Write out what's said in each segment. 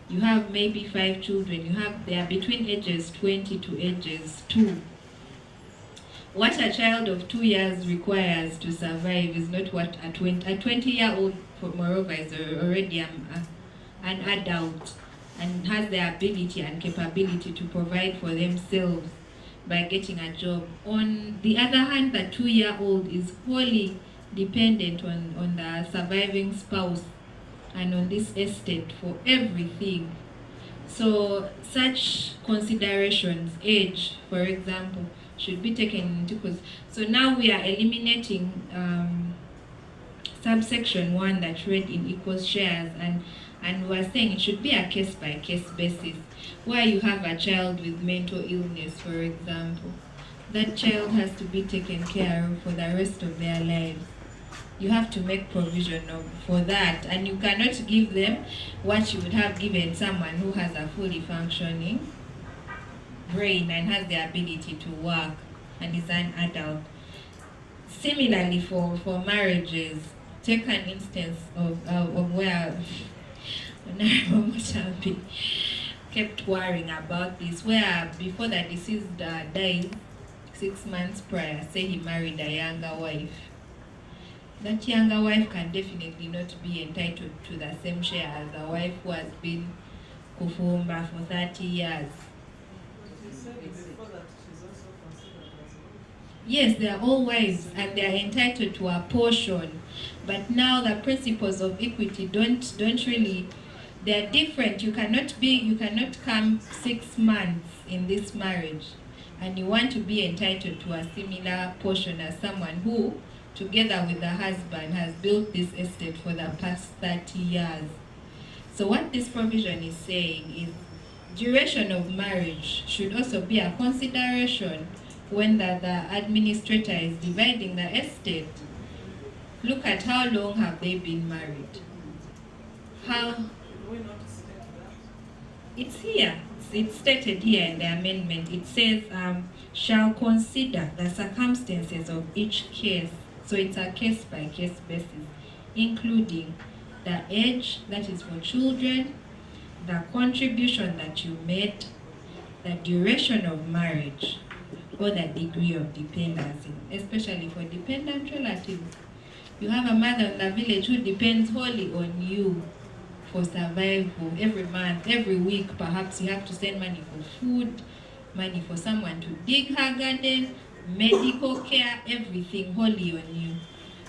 You have maybe 5 children. They are between ages 20 to ages 2. What a child of 2 years requires to survive is not what a 20-year-old, moreover, is already an adult and has the ability and capability to provide for themselves by getting a job. On the other hand, the 2-year-old is wholly dependent on the surviving spouse and on this estate for everything. So such considerations, age, for example, should be taken into consideration. So now we are eliminating subsection 1 that read in equal shares, and we're saying it should be a case-by-case basis. Where you have a child with mental illness, for example, that child has to be taken care of for the rest of their lives. You have to make provision for that, and you cannot give them what you would have given someone who has a fully functioning brain and has the ability to work and is an adult. Similarly, for marriages, take an instance of where Honorable Mutambi kept worrying about this, where before the deceased died 6 months prior, say he married a younger wife. That younger wife can definitely not be entitled to the same share as a wife who has been kufumba for 30 years. Yes, they are all wives and they are entitled to a portion. But now the principles of equity don't really, they are different. You cannot come 6 months in this marriage and you want to be entitled to a similar portion as someone who, together with the husband, has built this estate for the past 30 years. So what this provision is saying is duration of marriage should also be a consideration when the administrator is dividing the estate. Look at how long have they been married. It's here. It's stated here in the amendment. It says, shall consider the circumstances of each case. So it's a case-by-case basis, including the age, that is for children, the contribution that you made, the duration of marriage, or the degree of dependency, especially for dependent relatives. You have a mother in the village who depends wholly on you for survival. Every month, every week, perhaps you have to send money for food, money for someone to dig her garden, medical care, everything wholly on you.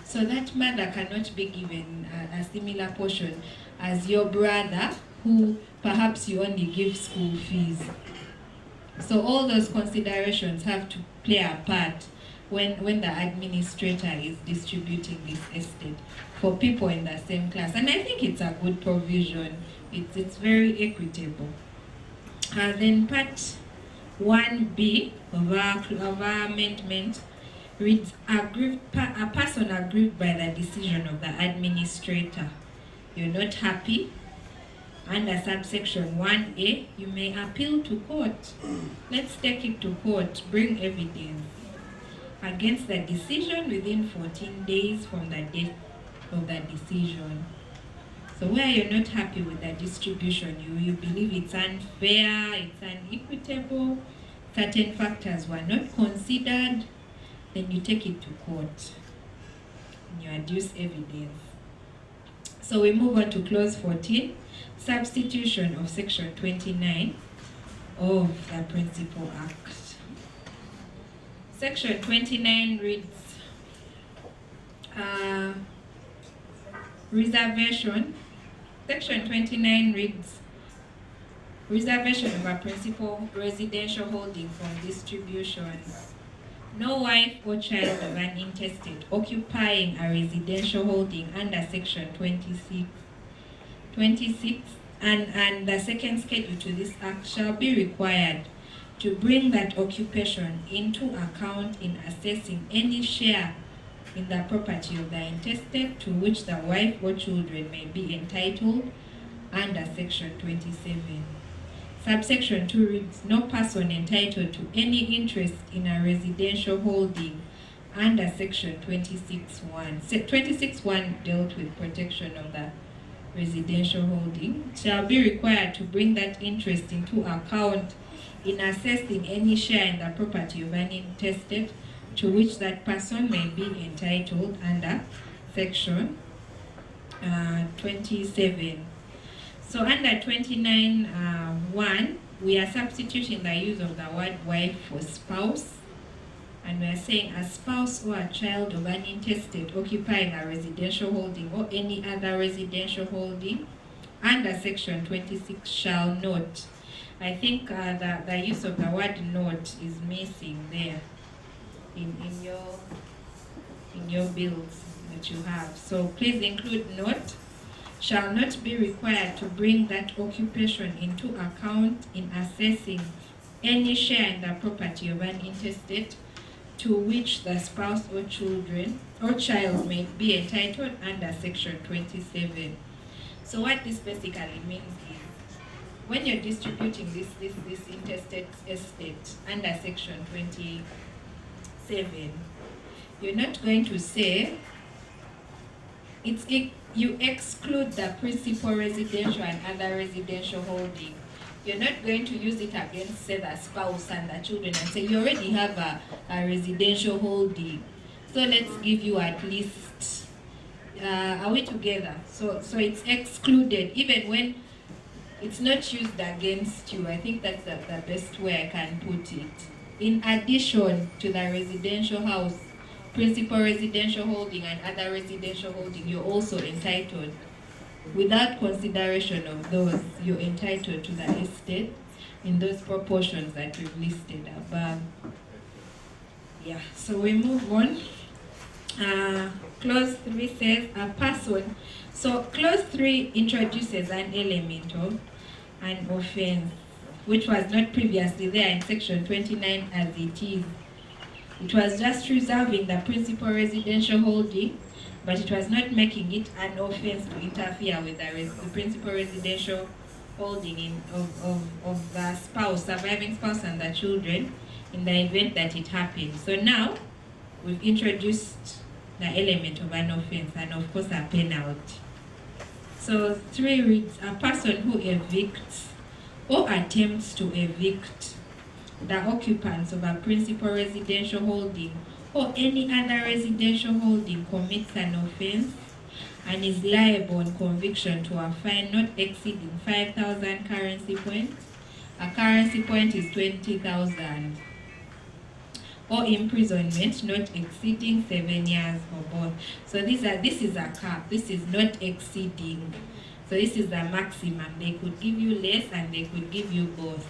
So that mother cannot be given a similar portion as your brother, who perhaps you only give school fees. So all those considerations have to play a part when the administrator is distributing this estate for people in the same class. And I think it's a good provision. It's very equitable. Then part 1B of our amendment reads, a person aggrieved by the decision of the administrator. You're not happy? Under subsection 1A, you may appeal to court. Let's take it to court, bring evidence against the decision within 14 days from the date of the decision. So where you're not happy with the distribution, you believe it's unfair, it's unequitable, certain factors were not considered, then you take it to court and you adduce evidence. So we move on to clause 14, substitution of section 29 of the Principal Act. Section 29 reads, reservation. Section 29 reads, reservation of a principal residential holding from distribution. No wife or child of an intestate occupying a residential holding under section 26 and the second schedule to this act shall be required to bring that occupation into account in assessing any share in the property of the intestate to which the wife or children may be entitled under section 27. Subsection 2 reads, no person entitled to any interest in a residential holding under section 26.1. 26.1 dealt with protection of the residential holding shall be required to bring that interest into account in assessing any share in the property of an intestate to which that person may be entitled under section 27. So under 29(1), we are substituting the use of the word wife for spouse, and we are saying a spouse or a child of an intestate occupying a residential holding or any other residential holding under section 26 shall not. I think the use of the word not is missing there in your bills that you have. So please include not. Shall not be required to bring that occupation into account in assessing any share in the property of an intestate to which the spouse or children or child may be entitled under section 27. So what this basically means is, when you're distributing this intestate estate under section 27, you're not going to say you exclude the principal residential and other residential holding. You're not going to use it against, say, the spouse and the children and say, you already have a residential holding, so let's give you at least, are we together? So it's excluded, even when it's not used against you. I think that's the best way I can put it. In addition to the residential house, principal residential holding and other residential holding, you're also entitled. Without consideration of those, you're entitled to the estate in those proportions that we've listed above. Yeah, so we move on. Clause 3 says a person. So clause 3 introduces an element of an offense, which was not previously there in section 29 as it is. It was just reserving the principal residential holding, but it was not making it an offense to interfere with the principal residential holding of the spouse, surviving spouse and the children in the event that it happened. So now we've introduced the element of an offense and of course a penalty. So 3 reads, a person who evicts or attempts to evict the occupants of a principal residential holding or any other residential holding commits an offense and is liable on conviction to a fine not exceeding 5,000 currency points. A currency point is 20,000. Or imprisonment not exceeding 7 years or both. So this is a cap. This is not exceeding. So this is the maximum. They could give you less and they could give you both.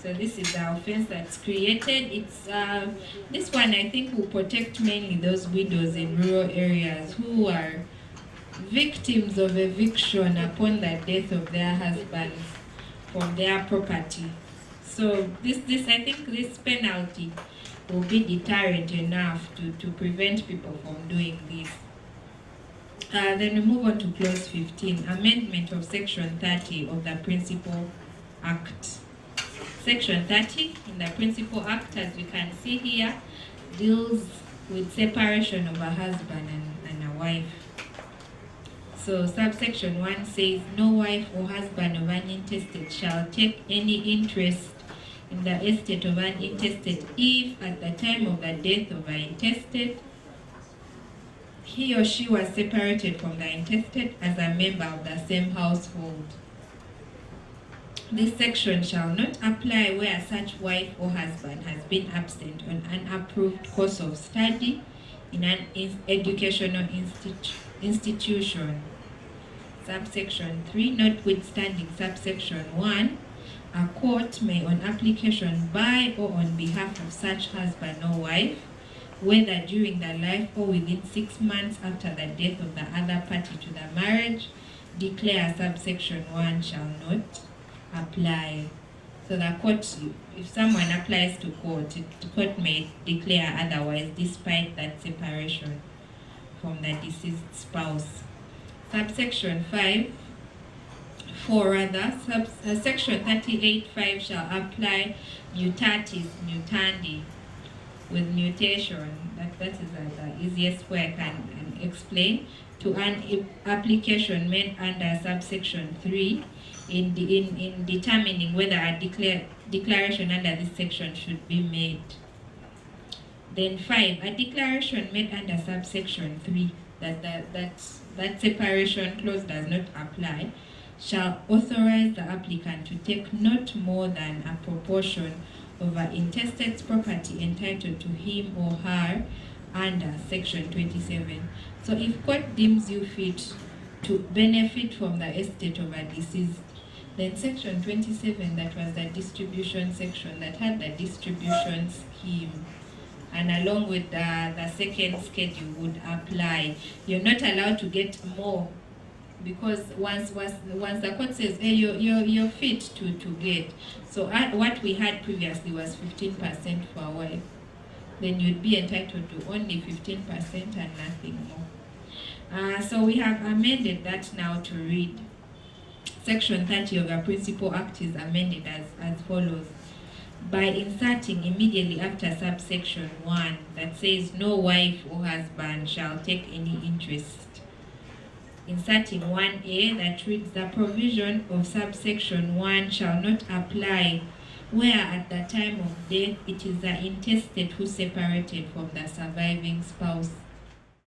So this is the offense that's created. It's this one I think will protect mainly those widows in rural areas who are victims of eviction upon the death of their husbands from their property. So this I think this penalty will be deterrent enough to prevent people from doing this. Then we move on to clause 15, amendment of section 30 of the Principal Act. Section 30 in the Principal Act, as you can see here, deals with separation of a husband and a wife. So subsection 1 says, no wife or husband of an intestate shall take any interest in the estate of an intestate if at the time of the death of an intestate he or she was separated from the intestate as a member of the same household. This section shall not apply where such wife or husband has been absent on an approved course of study in an educational institution. Subsection 3, notwithstanding subsection 1, a court may, on application by or on behalf of such husband or wife, whether during the life or within 6 months after the death of the other party to the marriage, declare subsection 1 shall not apply. So the court, if someone applies to court, the court may declare otherwise despite that separation from the deceased spouse. Subsection 4 section 38(5) shall apply mutatis mutandi with mutation. That is the easiest way I can explain. to an application made under subsection 3 in determining whether a declaration under this section should be made. Then 5, a declaration made under subsection 3 that separation clause does not apply shall authorize the applicant to take not more than a proportion of an intestate's property entitled to him or her under section 27. So if court deems you fit to benefit from the estate of a deceased, then section 27, that was the distribution section that had the distribution scheme, and along with the second schedule would apply. You're not allowed to get more, because once the court says, hey, you're fit to get. So what we had previously was 15% for a wife. Then you'd be entitled to only 15% and nothing more. So we have amended that now to read. Section 30 of the Principal Act is amended as follows. By inserting immediately after subsection 1 that says no wife or husband shall take any interest, inserting 1A that reads the provision of subsection 1 shall not apply where at the time of death it is the intestate who separated from the surviving spouse.